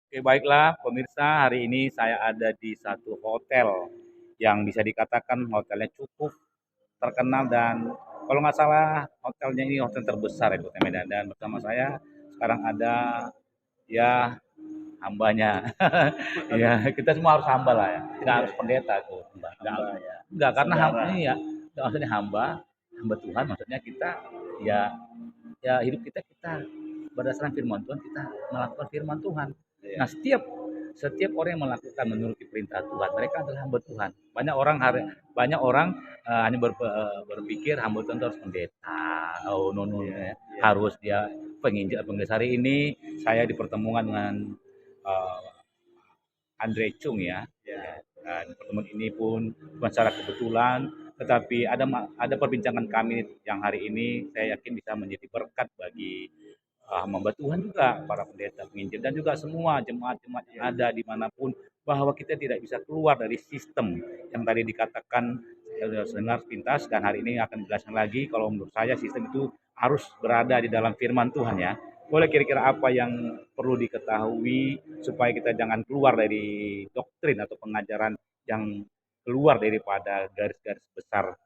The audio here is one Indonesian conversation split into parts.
Oke, baiklah pemirsa, hari ini saya ada di satu hotel yang bisa dikatakan hotelnya cukup terkenal dan kalau nggak salah hotelnya ini hotel terbesar di Kota Medan dan bersama saya sekarang ada ya hambanya. Ya, kita semua harus hamba lah ya. Nggak harus pendeta tuh. Hamba ya, Enggak karena hamba saudara. ini ya maksudnya hamba Tuhan maksudnya kita ya hidup kita berdasarkan firman Tuhan kita melakukan firman Tuhan. Iya, Nah, setiap orang yang melakukan menuruti perintah Tuhan, mereka adalah hamba Tuhan. Banyak orang hanya berpikir hamba Tuhan itu harus pendeta. Oh, no, no, no, iya, ya. iya, Harus dia penginjil penginjil. Hari ini saya di pertemuan dengan eh, Andre Chung ya. Ya, iya, dan pertemuan ini pun bukan secara kebetulan, tetapi ada perbincangan kami yang hari ini saya yakin bisa menjadi berkat bagi hamba Tuhan juga, para pendeta, penginjil, dan juga semua jemaat-jemaat yang iya, ada dimanapun, bahwa kita tidak bisa keluar dari sistem yang tadi dikatakan saya sudah dengar pintas, dan hari ini akan dijelaskan lagi kalau menurut saya sistem itu harus berada di dalam firman Tuhan ya. Boleh kira-kira apa yang perlu diketahui supaya kita jangan keluar dari doktrin atau pengajaran yang keluar daripada garis-garis besar.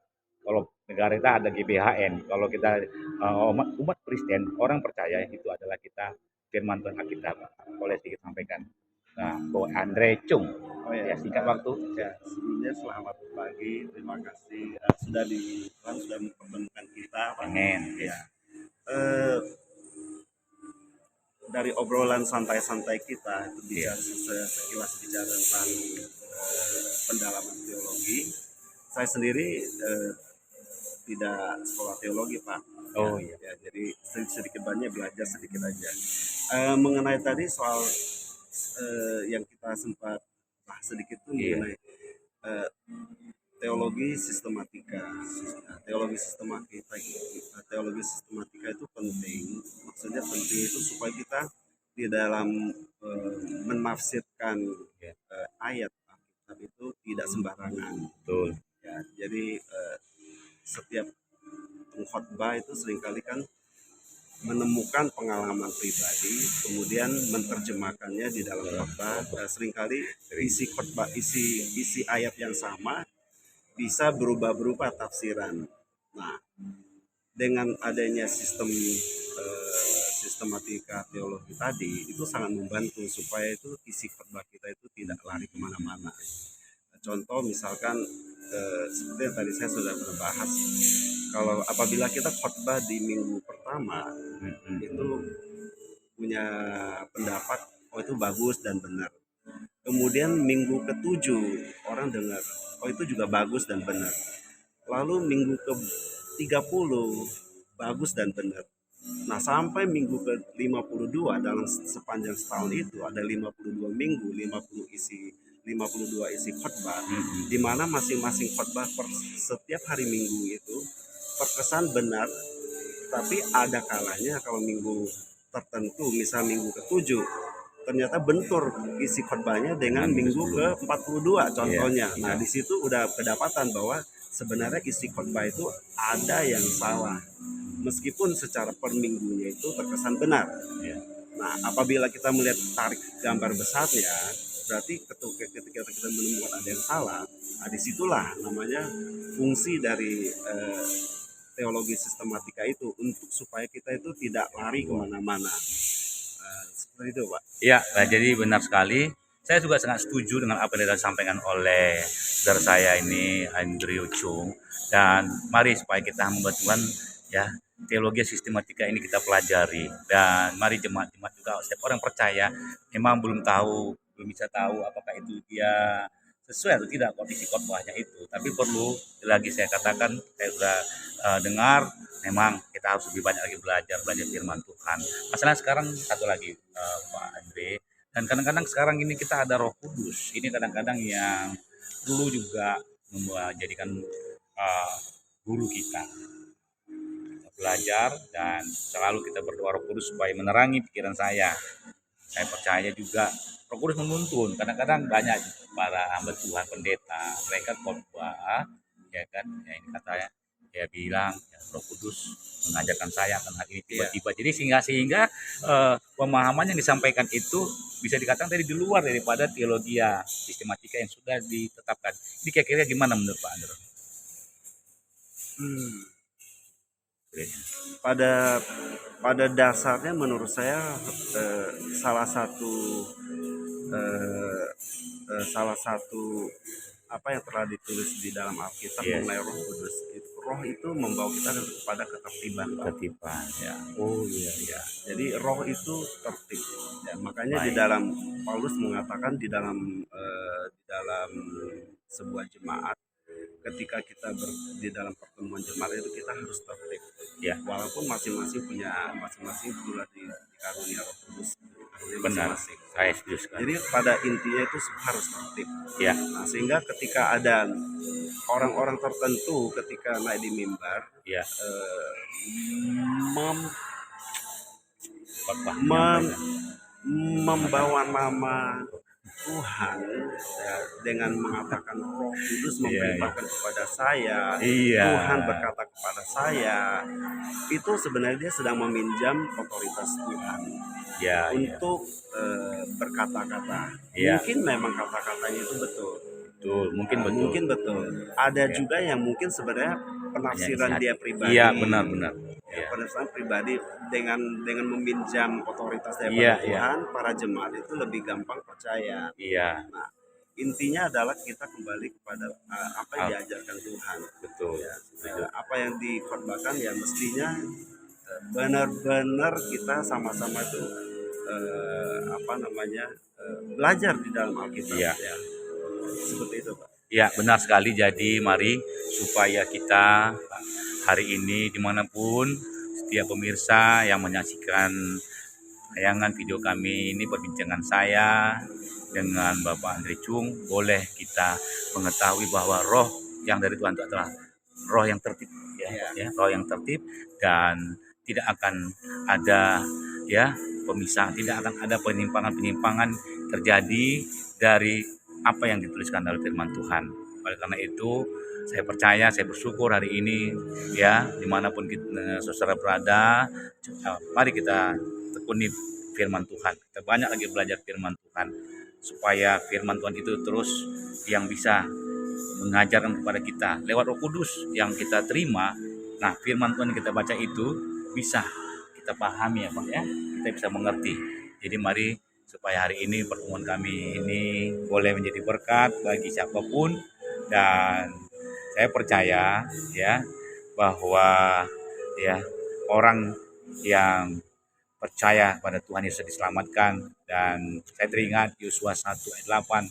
Kalau negara kita ada GBHN, kalau kita umat Kristen, orang percaya itu adalah kita firman Tuhan Alkitab. Boleh sedikit sampaikan. Nah, Ko Andre Chung, oh ya, ya singkat waktu. ya, sebelumnya selamat pagi, terima kasih sudah Tuhan sudah mempertemukan kita, Pak. Amin. Ya, eh, dari obrolan santai-santai kita itu Iya. bicara sekilas bicara tentang pendalaman teologi. Saya sendiri tidak sekolah teologi, Pak. Ya, Oh iya. ya, jadi sedikit banyak belajar sedikit aja. Mengenai tadi soal yang kita sempat bahas sedikit tuh Iya. mengenai eh, teologi sistematika. Teologi sistematika, teologi sistematika itu penting. Maksudnya penting itu supaya kita di dalam menafsirkan Iya. ayat Alkitab itu tidak sembarangan. Betul. Ya, jadi setiap pengkhotbah itu seringkali kan menemukan pengalaman pribadi, kemudian menerjemahkannya di dalam khotbah. Seringkali isi khotbah, isi ayat yang sama bisa berubah-berubah tafsiran. Nah, dengan adanya sistem sistematika teologi tadi itu sangat membantu supaya itu isi khotbah kita itu tidak lari kemana-mana. Contoh misalkan seperti yang tadi saya sudah pernah bahas, kalau apabila kita khotbah di minggu pertama itu punya pendapat oh itu bagus dan benar. Kemudian minggu ketujuh orang dengar oh itu juga bagus dan benar. Lalu minggu ke 30 bagus dan benar. Nah, sampai minggu ke 52 dalam sepanjang setahun itu ada 52 minggu, 52 isi khotbah di mana masing-masing khotbah per setiap hari Minggu itu terkesan benar, tapi ada kalanya kalau minggu tertentu, misal minggu ke-7 ternyata bentur isi khotbahnya dengan minggu ke-42 contohnya. Iya. Nah, di situ udah kedapatan bahwa sebenarnya isi khotbah itu ada yang salah. Meskipun secara per minggunya itu terkesan benar. Iya. Nah, apabila kita melihat tarik gambar besarnya, berarti ketika kita menemukan ada yang salah, nah disitulah namanya fungsi dari teologi sistematika itu untuk supaya kita itu tidak lari kemana-mana. Seperti itu, Pak. Iya, nah jadi benar sekali. Saya juga sangat setuju dengan apa yang disampaikan oleh saudara saya ini Andrew Chung. Dan mari supaya kita hamba Tuhan ya teologi sistematika ini kita pelajari dan mari jemaat-jemaat juga setiap orang percaya memang belum bisa tahu apakah itu dia sesuai atau tidak kondisi khotbahnya itu, tapi perlu lagi saya katakan saya sudah dengar memang kita harus lebih banyak lagi belajar firman Tuhan. Masalah sekarang satu lagi Pak Andre, dan kadang-kadang sekarang ini kita ada Roh Kudus. Ini kadang-kadang yang perlu juga menjadikan uh, guru kita belajar dan selalu kita berdoa Roh Kudus supaya menerangi pikiran saya. Saya percaya juga Roh Kudus menuntun. Kadang-kadang banyak para hamba Tuhan pendeta mereka khotbah ya kan ya ini katanya dia bilang ya, Roh Kudus mengajarkan saya akan hal ini tiba-tiba. Jadi sehingga pemahaman yang disampaikan itu bisa dikatakan dari di luar daripada teologi sistematika yang sudah ditetapkan. Ini kira-kira gimana menurut Pak Andro? Pada dasarnya menurut saya salah satu eh, salah satu apa yang telah ditulis di dalam Alkitab mengenai Roh Kudus, roh itu membawa kita kepada ketertiban. Ketertiban, ya. Oh iya, ya. Jadi roh itu tertib. Ya, makanya di dalam Paulus mengatakan di dalam sebuah jemaat, ketika kita di dalam pertemuan jemaat itu kita harus tertib. Ya, walaupun masing-masing sudah dikarunia Roh Kudus. Benar, saya setuju sekali. Jadi pada intinya itu harus tertib. Ya. Nah, sehingga ketika ada orang-orang tertentu ketika naik di mimbar, ya. Membawa nama Tuhan ya, dengan mengatakan Roh Kudus memberitakan kepada saya, Tuhan berkata kepada saya, itu sebenarnya dia sedang meminjam otoritas Tuhan untuk berkata-kata. Mungkin memang kata-katanya itu betul. Mungkin betul. Ada juga yang mungkin sebenarnya penafsiran dia pribadi. Iya, benar-benar. Penafsiran pribadi dengan meminjam otoritas daripada Tuhan, para jemaat itu lebih gampang percaya. Nah, intinya adalah kita kembali kepada apa yang diajarkan Tuhan. Betul. Apa yang dikhotbahkan ya mestinya benar-benar kita sama-sama itu belajar di dalam Alkitab. Seperti itu, Pak. Ya, benar sekali. Jadi mari supaya kita hari ini dimanapun setiap pemirsa yang menyaksikan tayangan video kami ini, perbincangan saya dengan Bapak Andre Chung, boleh kita mengetahui bahwa roh yang dari Tuhan itu adalah roh yang tertib, roh yang tertib, dan tidak akan ada pemisahan, tidak akan ada penyimpangan terjadi dari apa yang dituliskan dalam firman Tuhan. Oleh karena itu saya percaya, saya bersyukur hari ini dimanapun kita, saudara berada, mari kita tekuni firman Tuhan. Kita banyak lagi belajar firman Tuhan supaya firman Tuhan itu terus yang bisa mengajarkan kepada kita lewat Roh Kudus yang kita terima. Nah, firman Tuhan yang kita baca itu bisa kita pahami Pak kita bisa mengerti. Jadi mari supaya hari ini pertemuan kami ini boleh menjadi berkat bagi siapapun, dan saya percaya bahwa orang yang percaya pada Tuhan Yesus diselamatkan. Dan saya teringat Yosua 1 ayat 8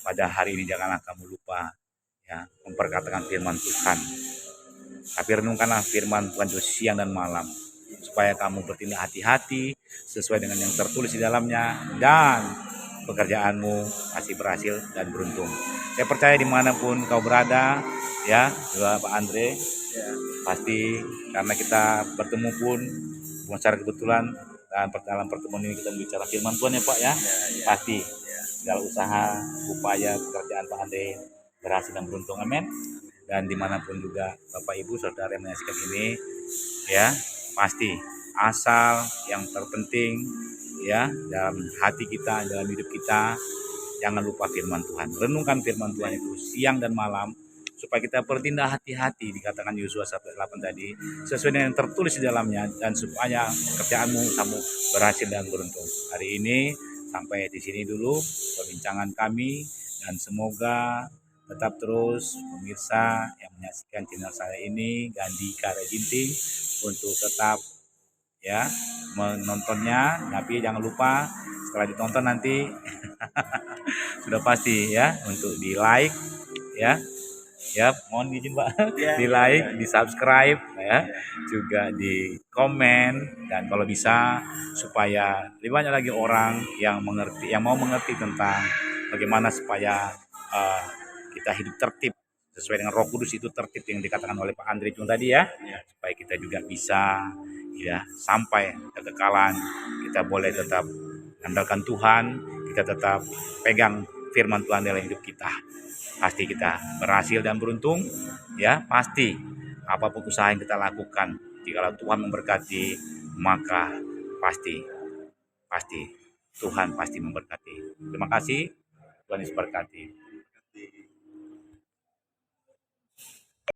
pada hari ini janganlah kamu lupa memperkatakan firman Tuhan, tapi renungkanlah firman Tuhan itu siang dan malam, supaya kamu bertindak hati-hati sesuai dengan yang tertulis di dalamnya, dan pekerjaanmu pasti berhasil dan beruntung. Saya percaya dimanapun kau berada juga Pak Andre, pasti karena kita bertemu pun bukan secara kebetulan, dan dalam pertemuan ini kita bicara firman Tuhan Pak pasti segala usaha, upaya, pekerjaan Pak Andre berhasil dan beruntung, amin. Dan dimanapun juga Bapak Ibu saudara yang menyaksikan ini pasti asal yang terpenting dalam hati kita, dalam hidup kita, jangan lupa firman Tuhan. Renungkan firman Tuhan itu siang dan malam supaya kita bertindak hati-hati, dikatakan Yosua 1:8 tadi, sesuai dengan yang tertulis di dalamnya, dan supaya pekerjaanmu kamu berhasil dan beruntung. Hari ini sampai di sini dulu perbincangan kami, dan semoga tetap terus pemirsa yang menyaksikan channel saya ini, Gandhi Karya Ginting, untuk tetap menontonnya. Tapi jangan lupa setelah ditonton nanti sudah pasti untuk di like mohon izin Pak, di like, di subscribe juga di komen, dan kalau bisa supaya lebih banyak lagi orang yang mengerti, yang mau mengerti tentang bagaimana supaya kita hidup tertib sesuai dengan Roh Kudus itu tertib yang dikatakan oleh Pak Andre Chung tadi supaya kita juga bisa sampai kekekalan, kita boleh tetap andalkan Tuhan, kita tetap pegang firman Tuhan dalam hidup kita. Pasti kita berhasil dan beruntung pasti. apapun usaha yang kita lakukan, jikalau Tuhan memberkati, maka pasti pasti Tuhan pasti memberkati. Terima kasih, Tuhan Yesus berkati.